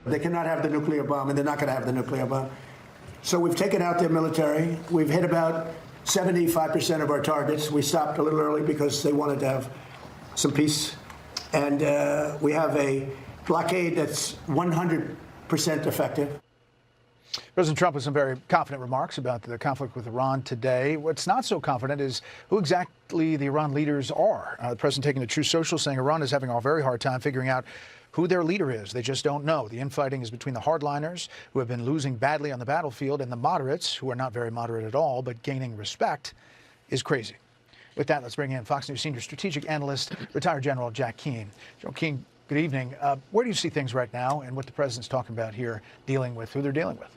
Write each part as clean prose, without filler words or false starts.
They cannot have the nuclear bomb, and they're not going to have the nuclear bomb. So we've taken out their military. We've hit about 75% of our targets. We stopped a little early because they wanted to have some peace. And we have a blockade that's 100% effective. President Trump with some very confident remarks about the conflict with Iran today. What's not so confident is who exactly the Iran leaders are. The president taking to Truth Social saying Iran is having a very hard time figuring out who their leader is. They just don't know. The infighting is between the hardliners, who have been losing badly on the battlefield, and the moderates, who are not very moderate at all, but gaining respect, is crazy. With that, let's bring in Fox News senior strategic analyst, retired General Jack Keane. General Keane, good evening. Where do you see things right now and what the president's talking about here, dealing with who they're dealing with?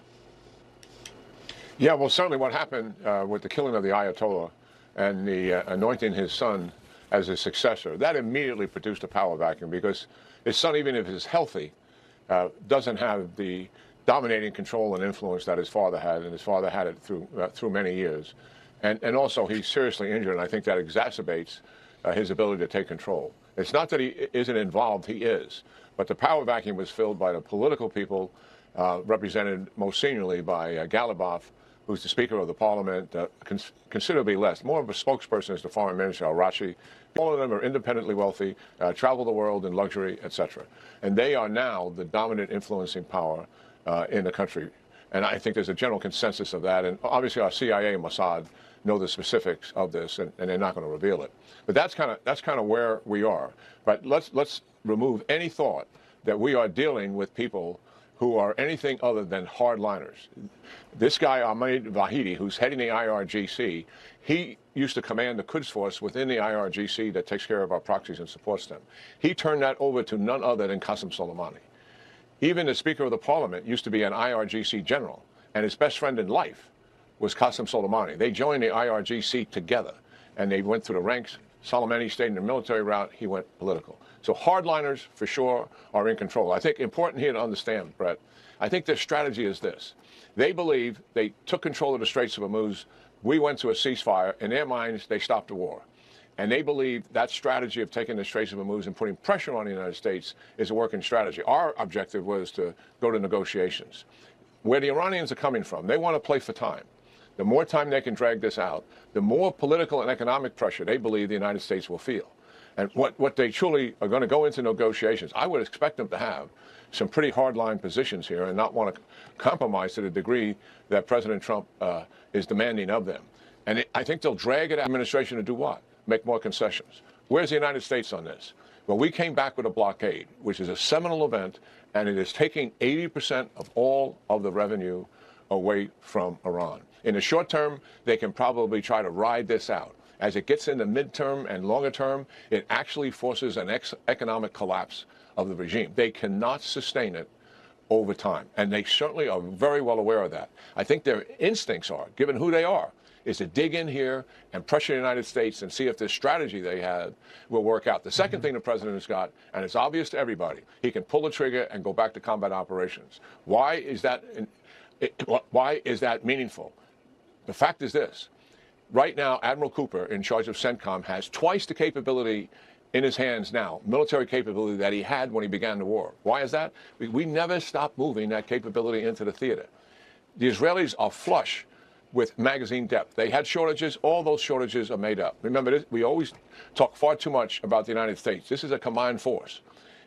Yeah, well, certainly what happened with the killing of the Ayatollah and the anointing his son as his successor, that immediately produced a power vacuum because his son, even if he's healthy, doesn't have the dominating control and influence that his father had, and his father had it through many years. And also, he's seriously injured, and I think that exacerbates his ability to take control. It's not that he isn't involved, he is. But the power vacuum was filled by the political people, represented most seniorly by Galibaf, who's the Speaker of the Parliament, considerably less. More of a spokesperson is the Foreign Minister, al-Rashi. All of them are independently wealthy, travel the world in luxury, etc. And they are now the dominant influencing power in the country. And I think there's a general consensus of that. And obviously our CIA and Mossad know the specifics of this, and they're not going to reveal it. But that's kind of where we are. But let's remove any thought that we are dealing with people who are anything other than hardliners. This guy, Ahmed Vahidi, who's heading the IRGC, he used to command the Quds Force within the IRGC that takes care of our proxies and supports them. He turned that over to none other than Qasem Soleimani. Even the Speaker of the Parliament used to be an IRGC general, and his best friend in life was Qasem Soleimani. They joined the IRGC together, and they went through the ranks. Soleimani stayed in the military route. He went political. So hardliners, for sure, are in control. I think important here to understand, Brett, I think their strategy is this. They believe they took control of the Straits of Hormuz. We went to a ceasefire. In their minds, they stopped the war. And they believe that strategy of taking the Straits of Hormuz and putting pressure on the United States is a working strategy. Our objective was to go to negotiations. Where the Iranians are coming from, they want to play for time. The more time they can drag this out, the more political and economic pressure they believe the United States will feel. And what they truly are going to go into negotiations, I would expect them to have some pretty hardline positions here and not want to compromise to the degree that President Trump is demanding of them. And I think they'll drag it out administration to do what? Make more concessions. Where's the United States on this? Well, we came back with a blockade, which is a seminal event, and it is taking 80% of all of the revenue away from Iran. In the short term, they can probably try to ride this out. As it gets into midterm and longer term, it actually forces an economic collapse of the regime. They cannot sustain it over time, and they certainly are very well aware of that. I think their instincts are, given who they are, is to dig in here and pressure the United States and see if this strategy they had will work out. The second thing the president has got, and it's obvious to everybody, he can pull the trigger and go back to combat operations. Why is that meaningful? The fact is this. Right now, Admiral Cooper, in charge of CENTCOM, has twice the capability in his hands now, military capability, that he had when he began the war. Why is that? We never stopped moving that capability into the theater. The Israelis are flush with magazine depth. They had shortages. All those shortages are made up. Remember, we always talk far too much about the United States. This is a combined force.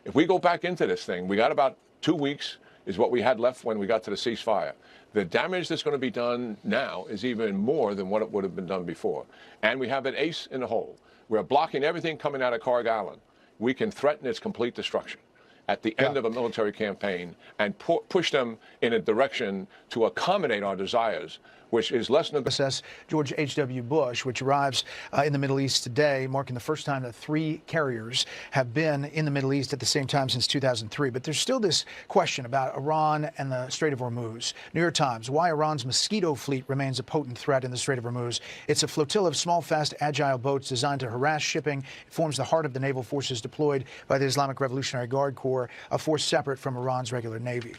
If we go back into this thing, we got about 2 weeks is what we had left when we got to the ceasefire. The damage that's going to be done now is even more than what it would have been done before. And we have an ace in the hole. We're blocking everything coming out of Carg Island. We can threaten its complete destruction at the end of a military campaign and push them in a direction to accommodate our desires, which is less USS George H.W. Bush, which arrives in the Middle East today, marking the first time that 3 carriers have been in the Middle East at the same time since 2003. But there's still this question about Iran and the Strait of Hormuz. New York Times, why Iran's Mosquito fleet remains a potent threat in the Strait of Hormuz. It's a flotilla of small, fast, agile boats designed to harass shipping. It forms the heart of the naval forces deployed by the Islamic Revolutionary Guard Corps, a force separate from Iran's regular navy.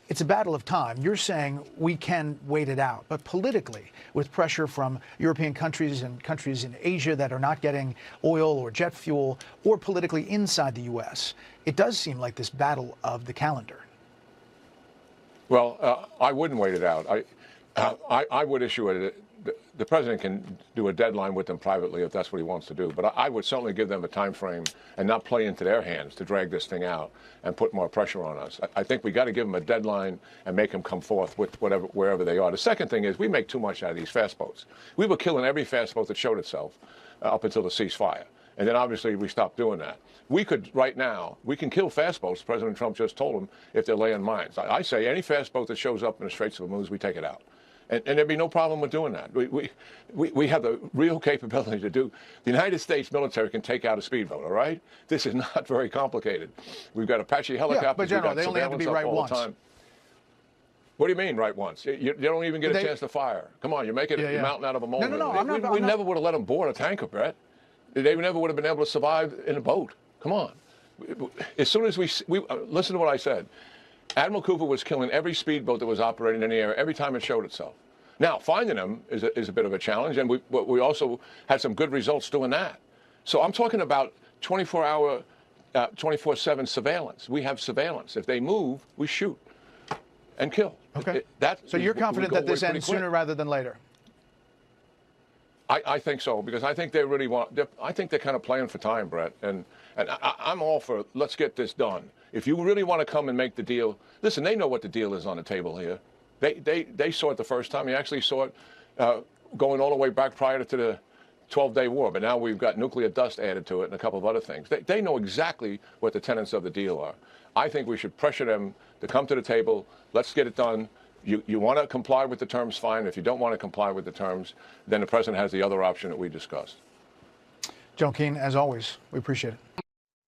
It's a battle of time. You're saying we can wait it out. But politically, with pressure from European countries and countries in Asia that are not getting oil or jet fuel, or politically inside the U.S., it does seem like this battle of the calendar. Well, I wouldn't wait it out. I would issue it. The president can do a deadline with them privately if that's what he wants to do. But I would certainly give them a time frame and not play into their hands to drag this thing out and put more pressure on us. I think we got to give them a deadline and make them come forth with wherever they are. The second thing is we make too much out of these fast boats. We were killing every fast boat that showed itself up until the ceasefire. And then obviously we stopped doing that. We could, right now, we can kill fast boats. President Trump just told them if they're laying mines. I say any fast boat that shows up in the Straits of Hormuz, we take it out. And there'd be no problem with doing that. We have the real capability to do. The United States military can take out a speedboat, all right? This is not very complicated. We've got Apache helicopters. Yeah, but General, they only have to be right once. What do you mean, right once? You don't even get a chance to fire. Come on, you're making a mountain out of a molehill. No, we never would have let them board a tanker, Brett. They never would have been able to survive in a boat. Come on. As soon as we listen to what I said. Admiral Cooper was killing every speedboat that was operating in the air every time it showed itself. Now, finding them is a bit of a challenge, and we also had some good results doing that. So I'm talking about 24-hour, 24/7 surveillance. We have surveillance. If they move, we shoot and kill. Okay. So you're confident that this ends sooner rather than later? I think so, because I think they really want. I think they're kind of playing for time, Brett, and I'm all for let's get this done. If you really want to come and make the deal, listen, they know what the deal is on the table here. They saw it the first time. You actually saw it going all the way back prior to the 12-day war, but now we've got nuclear dust added to it and a couple of other things. They know exactly what the tenets of the deal are. I think we should pressure them to come to the table. Let's get it done. You want to comply with the terms, fine. If you don't want to comply with the terms, then the president has the other option that we discussed. John Keane, as always, we appreciate it.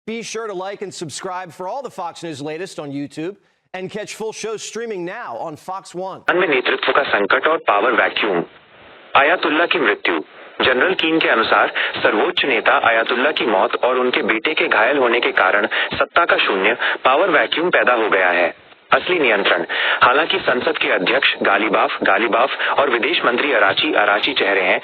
Be sure to like and subscribe for all the Fox News latest on YouTube and catch full shows streaming now on Fox One. में नेतृत्व का संकट और power vacuum. Ayatollah की मृत्यु। General कीन के अनुसार सर्वोच्च नेता आयतुल्ला की मौत और उनके बेटे के घायल होने के कारण सत्ता का शून्य पावर वैक्यूम पैदा हो गया है। असली नियंत्रण। हालांकि संसद के अध्यक्ष गालिबाफ और विदेश मंत्री अराची चेहरे हैं।